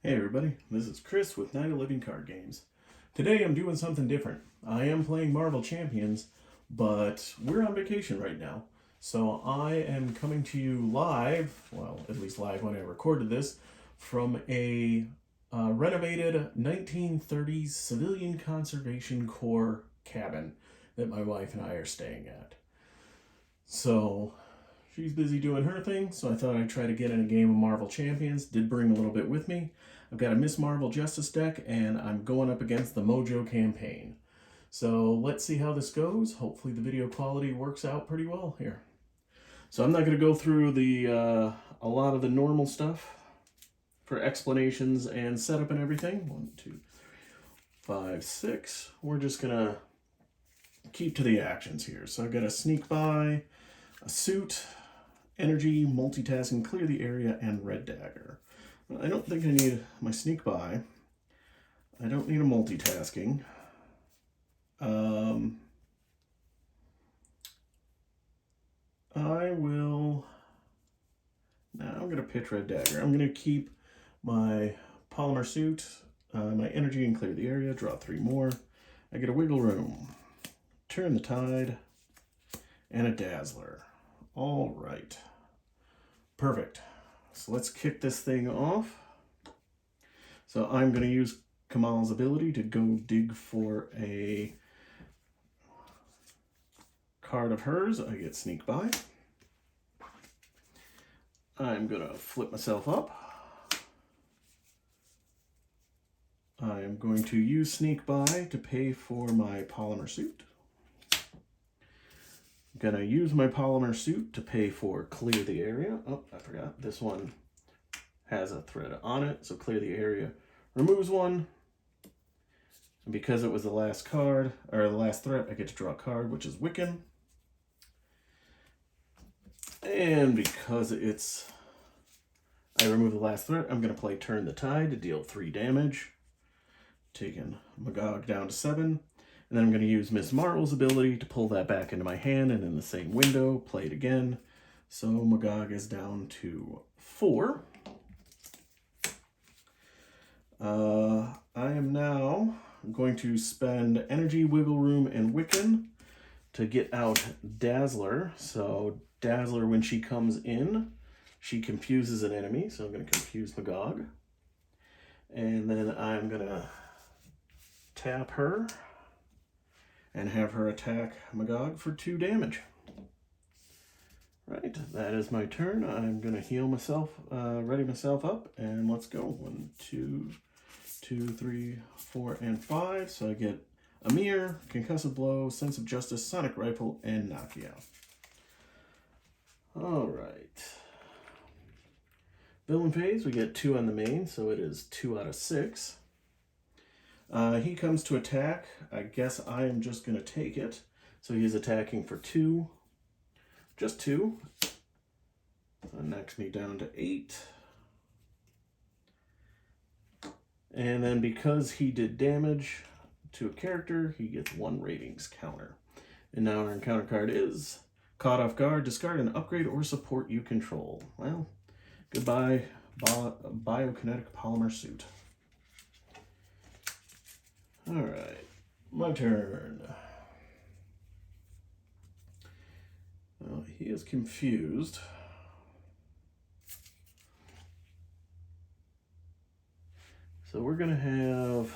Hey everybody, this is Chris with Night of Living Card Games. Today I'm doing something different. I am playing Marvel Champions, but we're on vacation right now. So I am coming to you live, well, at least live when I recorded this, from a renovated 1930s Civilian Conservation Corps cabin that my wife and I are staying at. So she's busy doing her thing, so I thought I'd try to get in a game of Marvel Champions. Did bring a little bit with me. I've got a Miss Marvel Justice deck, and I'm going up against the Mojo Campaign. So let's see how this goes. Hopefully the video quality works out pretty well here. So I'm not going to go through a lot of the normal stuff for explanations and setup and everything. 1, 2, 5, 6. We're just going to keep to the actions here. So I've got a sneak by, a suit, energy, multitasking, clear the area, and red dagger. I don't think I need my sneak by. I don't need a multitasking. Now I'm going to pitch red dagger. I'm going to keep my polymer suit, my energy, and clear the area. Draw 3 more. I get a wiggle room, turn the tide, and a dazzler. All right. Perfect. So let's kick this thing off. So I'm going to use Kamal's ability to go dig for a card of hers. I get sneak by. I'm going to flip myself up. I am going to use sneak by to pay for my polymer suit. I'm going to use my polymer suit to pay for clear the area. Oh, I forgot. This one has a thread on it, so clear the area removes one. And because it was the last card, or the last threat, I get to draw a card, which is Wiccan. And because I remove the last threat, I'm going to play Turn the Tide to deal 3 damage. Taking MaGog down to 7. And then I'm going to use Miss Marvel's ability to pull that back into my hand, and in the same window, play it again. So MaGog is down to 4. I am now going to spend Energy, Wiggle Room, and Wiccan to get out Dazzler. So Dazzler, when she comes in, she confuses an enemy. So I'm going to confuse MaGog. And then I'm going to tap her and have her attack MaGog for 2 damage. Right, that is my turn. I'm going to heal myself, ready myself up, and let's go. 1, 2, 2, 3, 4, and 5. So I get Amir, Concussive Blow, Sense of Justice, Sonic Rifle, and Knockout. All right. Villain phase, we get 2 on the main, so it is 2 out of 6. He comes to attack. I guess I am just going to take it. So he's attacking for 2. Just 2. That knocks me down to 8. And then because he did damage to a character, he gets 1 ratings counter. And now our encounter card is Caught Off Guard. Discard an upgrade or support you control. Well, goodbye, Biokinetic Polymer Suit. Alright, my turn. Well, he is confused. So we're going to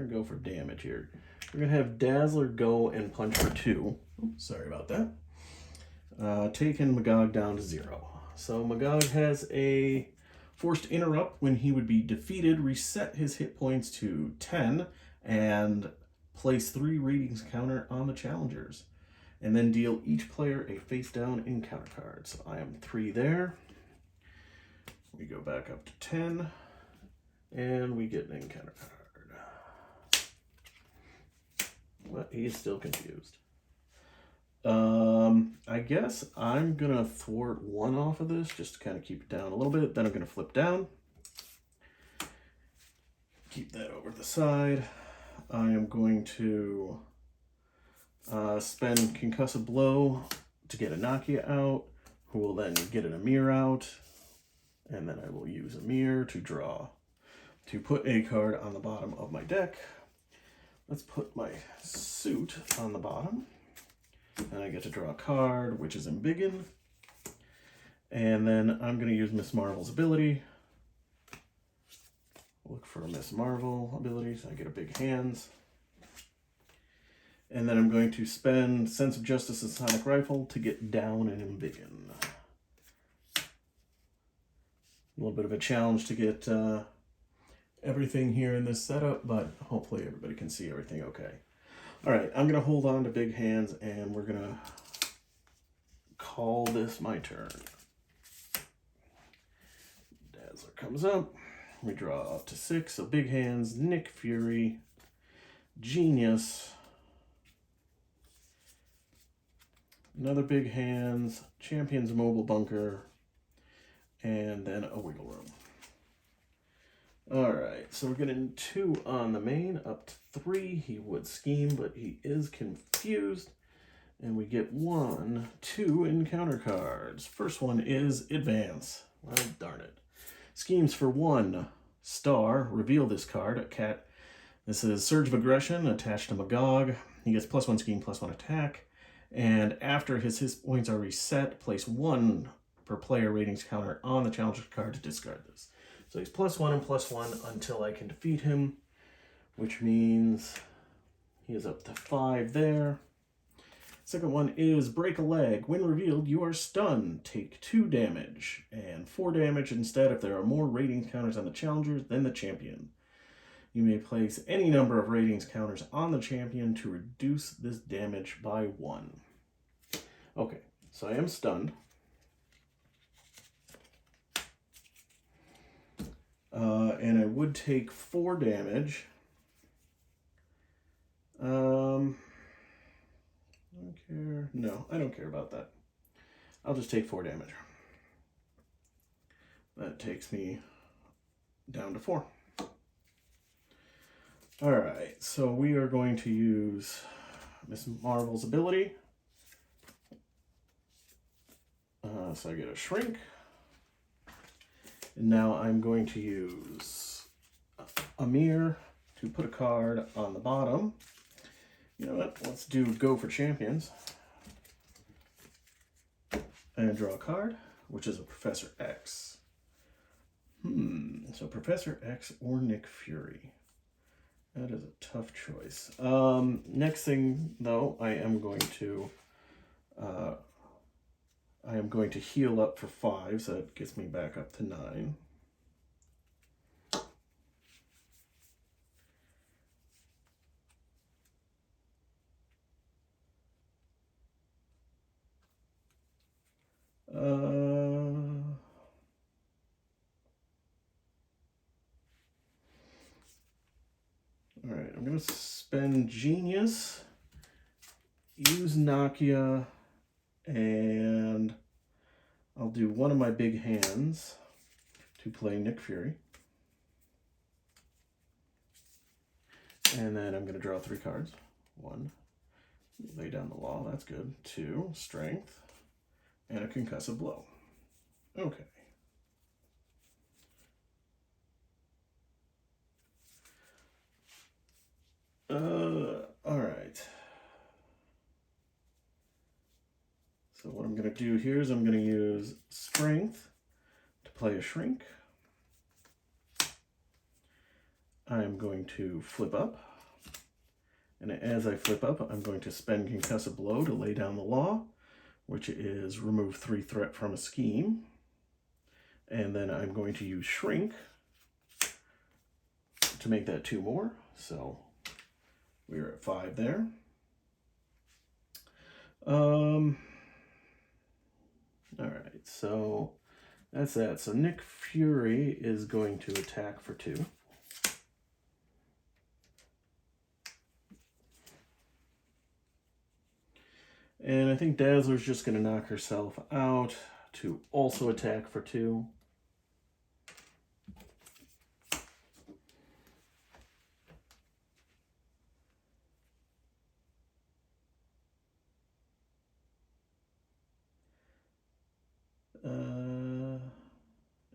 go for damage here. We're going to have Dazzler go and punch for 2. Oops, sorry about that. Taking MaGog down to 0. So MaGog has a forced interrupt when he would be defeated, reset his hit points to 10, and place 3 ratings counter on the challengers. And then deal each player a face-down encounter card. So I am 3 there. We go back up to 10, and we get an encounter card. But he's still confused. I guess I'm going to thwart 1 off of this, just to kind of keep it down a little bit. Then I'm going to flip down. Keep that over to the side. I am going to spend Concussive Blow to get a Nakia out, who will then get an Amir out. And then I will use a mirror to put a card on the bottom of my deck. Let's put my suit on the bottom. And I get to draw a card, which is embiggen. And then I'm going to use Miss Marvel's ability. Look for a Miss Marvel ability, so I get a big hands. And then I'm going to spend Sense of Justice and Sonic Rifle to get down and embiggen. A little bit of a challenge to get everything here in this setup, but hopefully everybody can see everything okay. All right, I'm going to hold on to big hands, and we're going to call this my turn. Dazzler comes up. We draw up to 6, so big hands, Nick Fury, Genius, another big hands, Champion's Mobile Bunker, and then a Wiggle Room. All right, so we're getting 2 on the main, up to 3. He would scheme, but he is confused. And we get 1, 2 encounter cards. First one is Advance. Well, darn it. Schemes for 1 star. Reveal this card. A cat. This is Surge of Aggression attached to MaGog. He gets +1 scheme, +1 attack. And after his points are reset, place 1 per player ratings counter on the challenger card to discard this. So he's +1 and +1 until I can defeat him, which means he is up to 5 there. Second one is Break a Leg. When revealed, you are stunned. Take 2 damage and 4 damage instead if there are more ratings counters on the challenger than the champion. You may place any number of ratings counters on the champion to reduce this damage by 1. Okay, so I am stunned. And I would take 4 damage. I don't care. No, I don't care about that. I'll just take 4 damage. That takes me down to 4. All right, so we are going to use Miss Marvel's ability. So I get a shrink. And now I'm going to use a mirror to put a card on the bottom. You know what? Let's do Go for Champions. And draw a card, which is a Professor X. So Professor X or Nick Fury. That is a tough choice. Next thing, though, I am going to heal up for 5, so that gets me back up to 9. All right, I'm going to spend Genius, use Nakia, and I'll do one of my big hands to play Nick Fury. And then I'm going to draw 3 cards. 1, lay down the law, that's good. 2, strength, and a concussive blow. Okay. All right. So what I'm going to do here is I'm going to use strength to play a shrink. I'm going to flip up. And as I flip up, I'm going to spend concussive blow to lay down the law, which is remove 3 threat from a scheme. And then I'm going to use shrink to make that 2 more. So we're at 5 there. All right, so that's that. So Nick Fury is going to attack for 2. And I think Dazzler's just going to knock herself out to also attack for 2.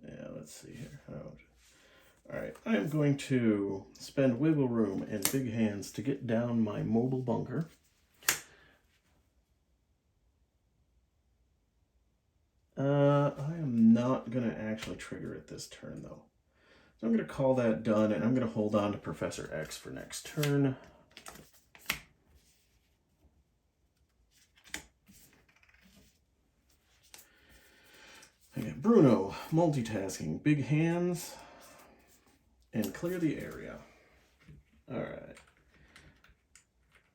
Yeah, let's see here. All right, I am going to spend wiggle room and big hands to get down my mobile bunker. I am not going to actually trigger it this turn, though. So I'm going to call that done, and I'm going to hold on to Professor X for next turn. I got Bruno, multitasking, big hands, and clear the area. All right.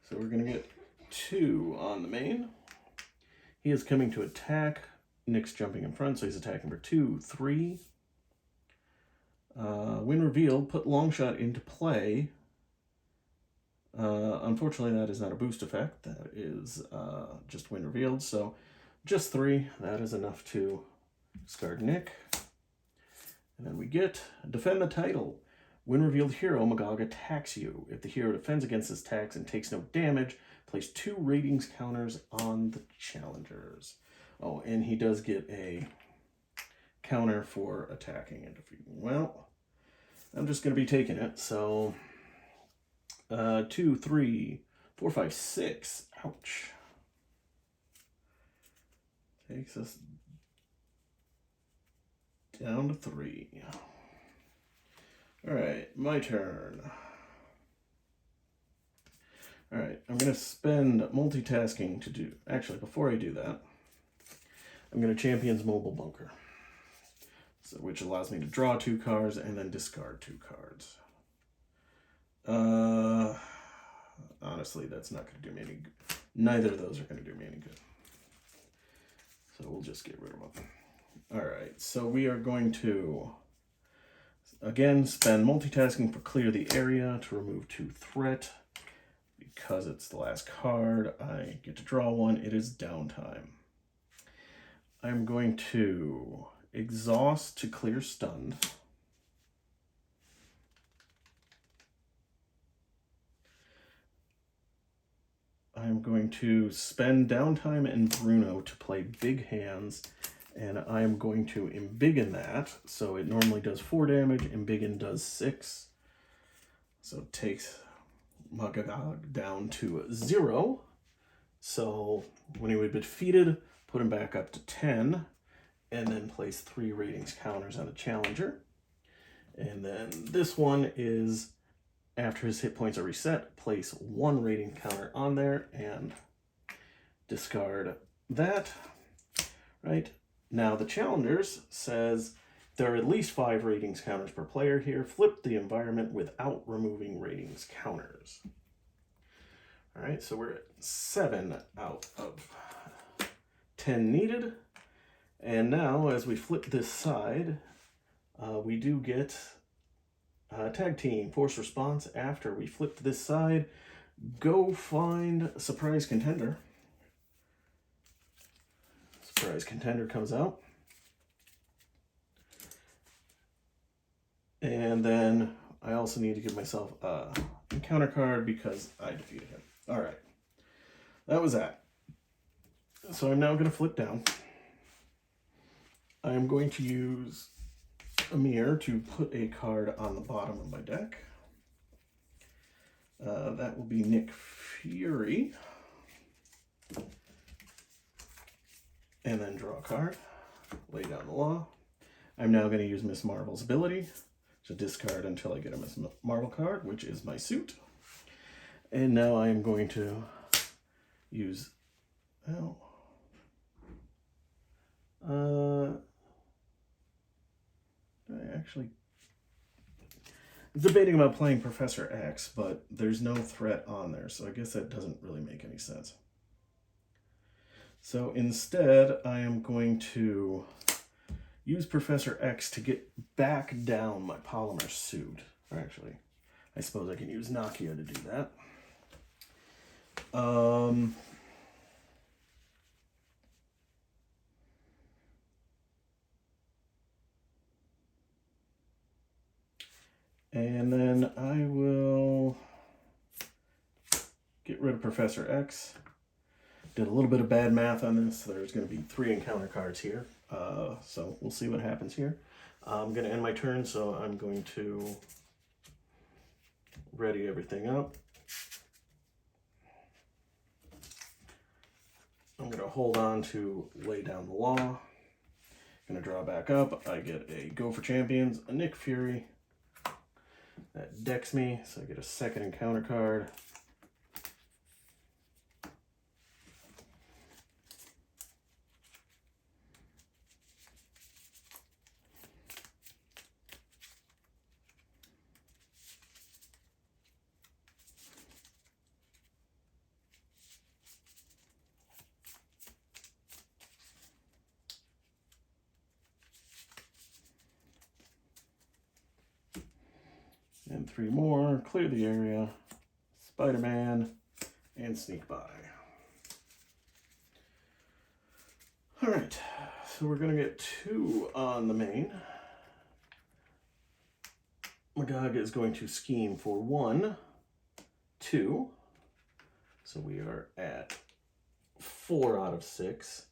So we're going to get 2 on the main. He is coming to attack. Nick's jumping in front, so he's attacking for 2, 3. Win reveal, put long shot into play. Unfortunately, that is not a boost effect. That is just win revealed, so just 3. That is enough to discard Nick. And then we get defend the title. When revealed hero, MaGog attacks you. If the hero defends against his attacks and takes no damage, place 2 ratings counters on the challengers. Oh, and he does get a counter for attacking and defeating. Well, I'm just going to be taking it. So, 2, 3, 4, 5, 6. Ouch. Takes us down to 3. All right, my turn. All right, I'm going to spend multitasking to do... Actually, before I do that, I'm going to Champion's Mobile Bunker, so, which allows me to draw 2 cards and then discard 2 cards. Honestly, that's not going to do me any good. Neither of those are going to do me any good. So we'll just get rid of them. All right, so we are going to, again, spend multitasking for clear the area to remove 2 threat. Because it's the last card, I get to draw 1. It is downtime. I'm going to exhaust to clear stunned. I'm going to spend downtime and Bruno to play big hands, and I'm going to embiggen that. So it normally does 4 damage, embiggen does 6. So it takes MaGog down to 0. So when he would be defeated, put him back up to 10, and then place 3 ratings counters on the challenger. And then this one is, after his hit points are reset, place 1 rating counter on there and discard that. Right? Now the challengers says there are at least 5 ratings counters per player here. Flip the environment without removing ratings counters. All right, so we're at 7 out of 10 needed. And now, as we flip this side, we do get tag team force response. After we flipped this side, go find a surprise contender. Surprise contender comes out. And then I also need to give myself a encounter card because I defeated him. All right, that was that. So I'm now going to flip down. I'm going to use a mirror to put a card on the bottom of my deck. That will be Nick Fury. And then draw a card, lay down the law. I'm now going to use Miss Marvel's ability to discard until I get a Miss Marvel card, which is my suit. And now I am going to use, well, I actually debating about playing Professor X, but there's no threat on there, so I guess that doesn't really make any sense. So instead, I am going to use Professor X to get back down my polymer suit. Or actually, I suppose I can use Nokia to do that. And then I will get rid of Professor X. Did a little bit of bad math on this. There's going to be 3 encounter cards here. So we'll see what happens here. I'm going to end my turn, so I'm going to ready everything up. I'm going to hold on to lay down the law. Going to draw back up. I get a Go for Champions, a Nick Fury. That decks me, so I get a second encounter card. And 3 more, clear the area, Spider-Man, and sneak by. All right, so we're gonna get 2 on the main. MaGog is going to scheme for 1, 2. So we are at 4 out of 6.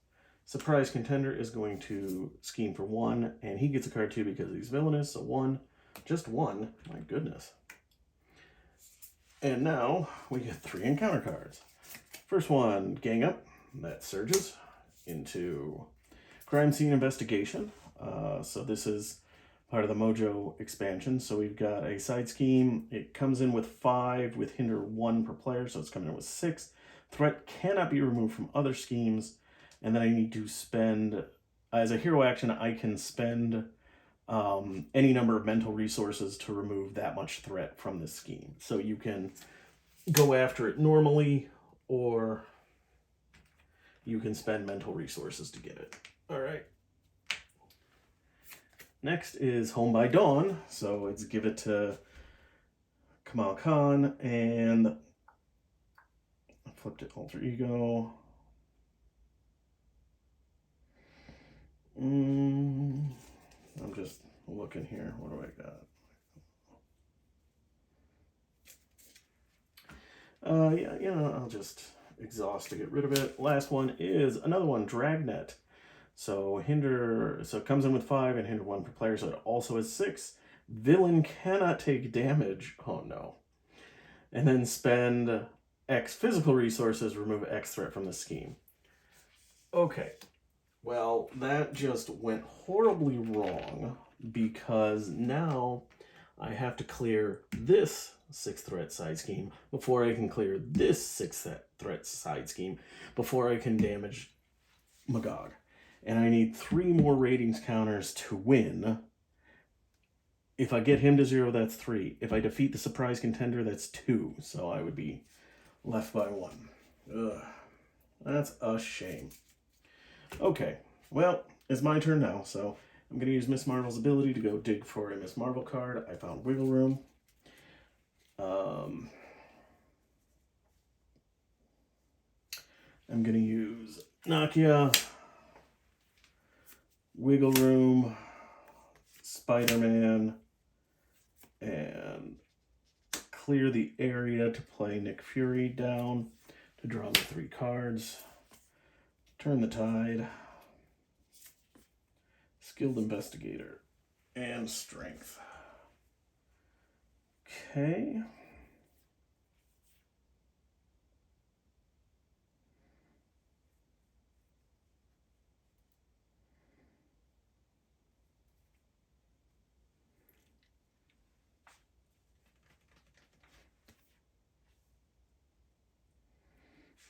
Surprise Contender is going to scheme for 1, and he gets a card too because he's villainous, so 1. Just 1, my goodness. And now we get 3 encounter cards. First one, Gang Up, that surges into Crime Scene Investigation. So this is part of the Mojo expansion. So we've got a side scheme. It comes in with 5 with hinder 1 per player, so it's coming in with 6. Threat cannot be removed from other schemes. And then I need to spend, as a hero action, I can spend any number of mental resources to remove that much threat from this scheme. So you can go after it normally, or you can spend mental resources to get it. All right. Next is Home by Dawn. So it's give it to Kamal Khan, and I flipped it alter ego. I'm just looking here. What do I got? Yeah, I'll just exhaust to get rid of it. Last one is another one, Dragnet. So it comes in with 5 and hinder 1 per player, so it also has 6. Villain cannot take damage. Oh no. And then spend X physical resources, remove X threat from the scheme. Okay. Well, that just went horribly wrong because now I have to clear this 6 threat side scheme before I can clear this 6 threat side scheme before I can damage MaGog. And I need 3 more ratings counters to win. If I get him to 0, that's 3. If I defeat the Surprise Contender, that's 2. So I would be left by 1. Ugh, that's a shame. Okay, well, it's my turn now, so I'm going to use Miss Marvel's ability to go dig for a Miss Marvel card. I found Wiggle Room. I'm going to use Nakia, Wiggle Room, Spider-Man, and clear the area to play Nick Fury down to draw the 3 cards. Turn the Tide, Skilled Investigator, and Strength. Okay.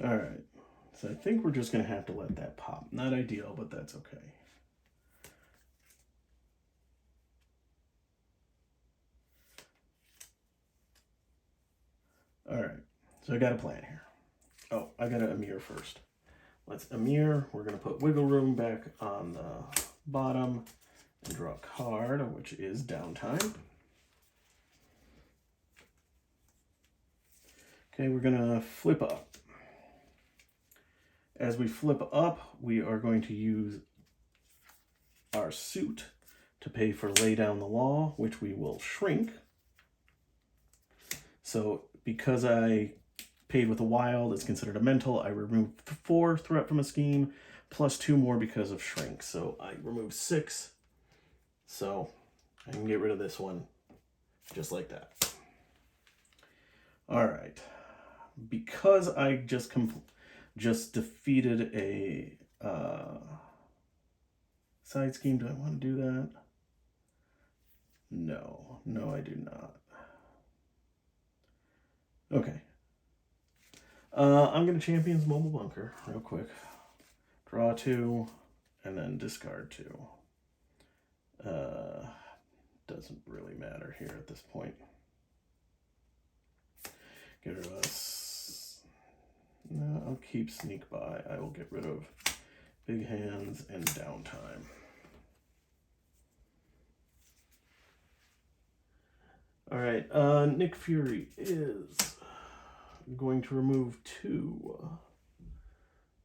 All right. So I think we're just going to have to let that pop. Not ideal, but that's okay. All right. So I got a plan here. Oh, I got to Amir first. Let's Amir. We're going to put Wiggle Room back on the bottom and draw a card, which is Downtime. Okay, we're going to flip up. As we flip up, we are going to use our suit to pay for Lay Down the Law, which we will shrink. So because I paid with a wild, it's considered a mental. I removed 4 threat from a scheme, plus 2 more because of shrink. So I remove 6. So I can get rid of this one just like that. All right. Because I just defeated a side scheme, do I want to do that? No, I do not. Okay. I'm going to Champions Mobile Bunker real quick. Draw 2, and then discard 2. Doesn't really matter here at this point. Get rid of us. No, I'll keep Sneak By. I will get rid of Big Hands and Downtime. All right, Nick Fury is going to remove 2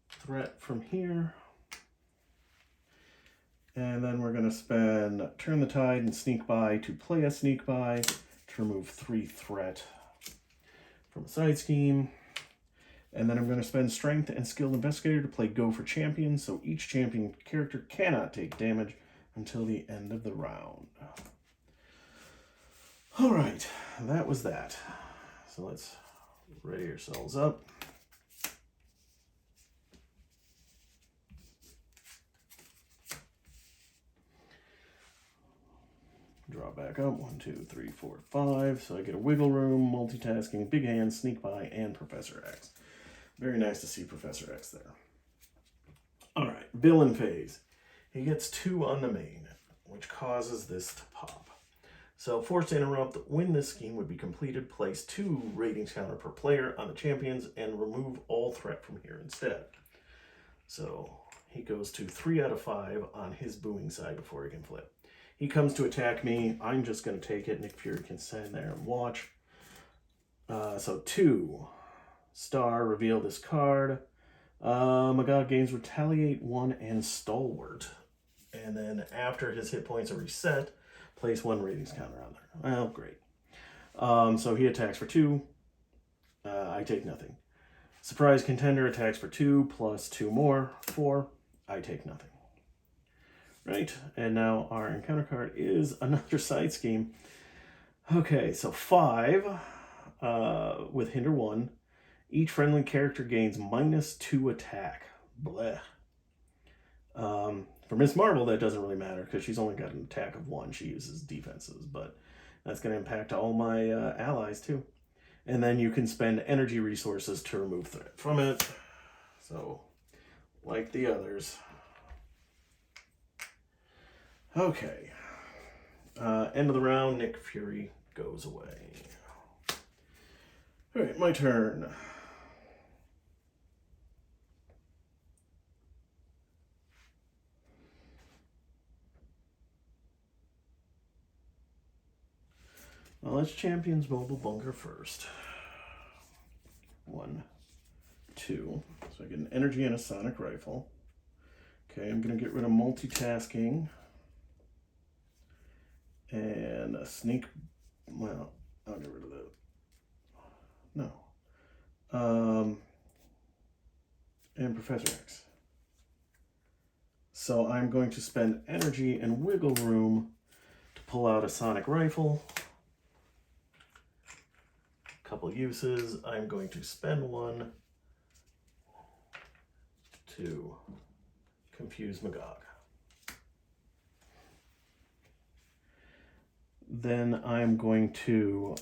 threat from here. And then we're going to spend Turn the Tide and Sneak By to play a Sneak By to remove 3 threat from a side scheme. And then I'm going to spend Strength and Skilled Investigator to play Go for Champion, so each champion character cannot take damage until the end of the round. All right, that was that. So let's ready ourselves up. Draw back up. 1, 2, 3, 4, 5. So I get a Wiggle Room, Multitasking, Big Hand, Sneak By, and Professor X. Very nice to see Professor X there. All right, villain phase. He gets 2 on the main, which causes this to pop. So forced to interrupt. When this scheme would be completed, place 2 ratings counter per player on the champions and remove all threat from here instead. So he goes to 3 out of 5 on his booing side before he can flip. He comes to attack me. I'm just going to take it. Nick Fury can stand there and watch. So 2 star, reveal this card. MaGog gains Retaliate 1 and Stalwart. And then after his hit points are reset, place 1 ratings counter on there. Well, great. So he attacks for 2. I take nothing. Surprise Contender attacks for 2 plus 2 more. 4. I take nothing. Right, and now our encounter card is another side scheme. Okay, so 5 with Hinder 1. Each friendly character gains -2 attack. Blech. For Miss Marvel, that doesn't really matter because she's only got an attack of 1. She uses defenses, but that's going to impact all my allies too. And then you can spend energy resources to remove threat from it. So, like the others. Okay. End of the round, Nick Fury goes away. All right, my turn. Well, let's Champions Mobile Bunker first. 1, 2. So I get an energy and a sonic rifle. Okay, I'm going to get rid of multitasking. And a sneak. Well, I'll get rid of that. No. And Professor X. So I'm going to spend energy and wiggle room to pull out a sonic rifle. Couple uses. I'm going to spend 1 to confuse MaGog. Then I'm going to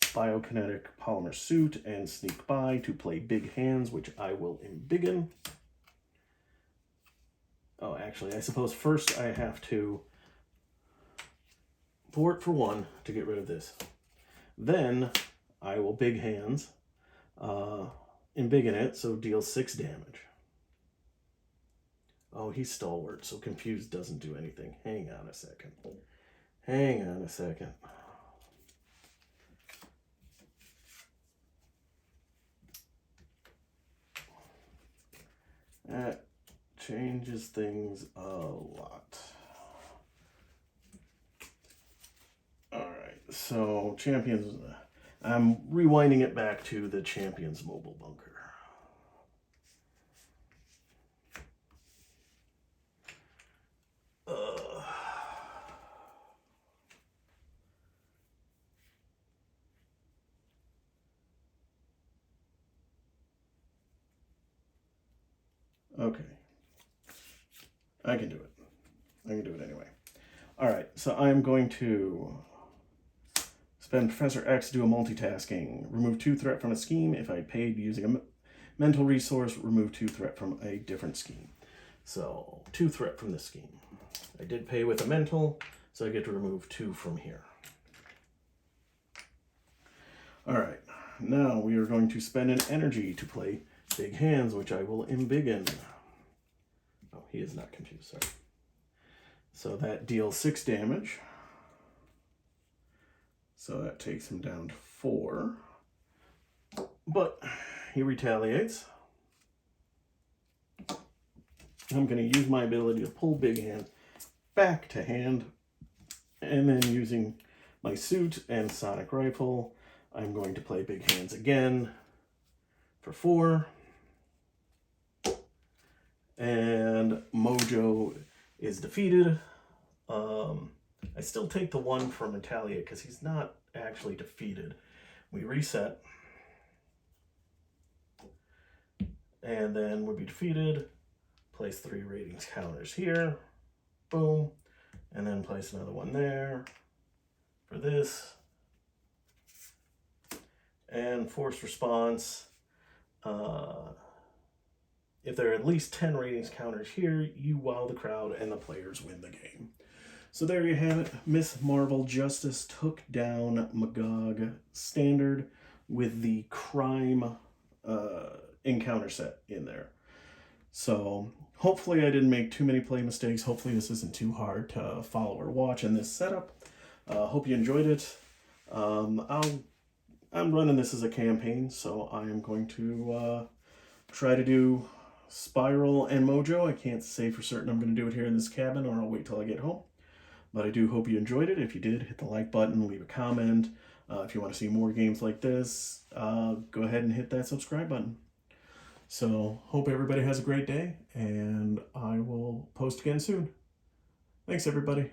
Biokinetic Polymer Suit and Sneak By to play Big Hands, which I will embiggen. Oh, actually, I suppose first I have to port for 1 to get rid of this. Then I will Big Hands, embiggen it, so deal 6 damage. Oh, he's Stalwart, so Confused doesn't do anything. Hang on a second. Hang on a second. That changes things a lot. Alright, so Champions. I'm rewinding it back to the Champions Mobile Bunker. Okay. I can do it. I can do it anyway. All right, so I'm going to spend Professor X to do a multitasking. Remove 2 threat from a scheme. If I paid using a mental resource, remove 2 threat from a different scheme. So 2 threat from this scheme. I did pay with a mental, so I get to remove 2 from here. All right, now we are going to spend an energy to play Big Hands, which I will embiggen. Oh, he is not confused, sorry. So that deals 6 damage. So that takes him down to 4. But he retaliates. I'm going to use my ability to pull Big Hand back to hand. And then using my suit and sonic rifle, I'm going to play Big Hands again for 4. And Mojo is defeated. I still take the 1 from Retaliate because he's not actually defeated. We reset. And then would be defeated. Place 3 ratings counters here. Boom. And then place another one there for this. And force response. If there are at least 10 ratings counters here, you wow the crowd and the players win the game. So there you have it. Miss Marvel Justice took down MaGog Standard with the crime encounter set in there. So hopefully I didn't make too many play mistakes. Hopefully this isn't too hard to follow or watch in this setup. Hope you enjoyed it. I'm running this as a campaign, so I am going to try to do Spiral and Mojo. I can't say for certain I'm going to do it here in this cabin, or I'll wait till I get home. But I do hope you enjoyed it. If you did, hit the like button, leave a comment. If you want to see more games like this, go ahead and hit that subscribe button. So, hope everybody has a great day, and I will post again soon. Thanks, everybody.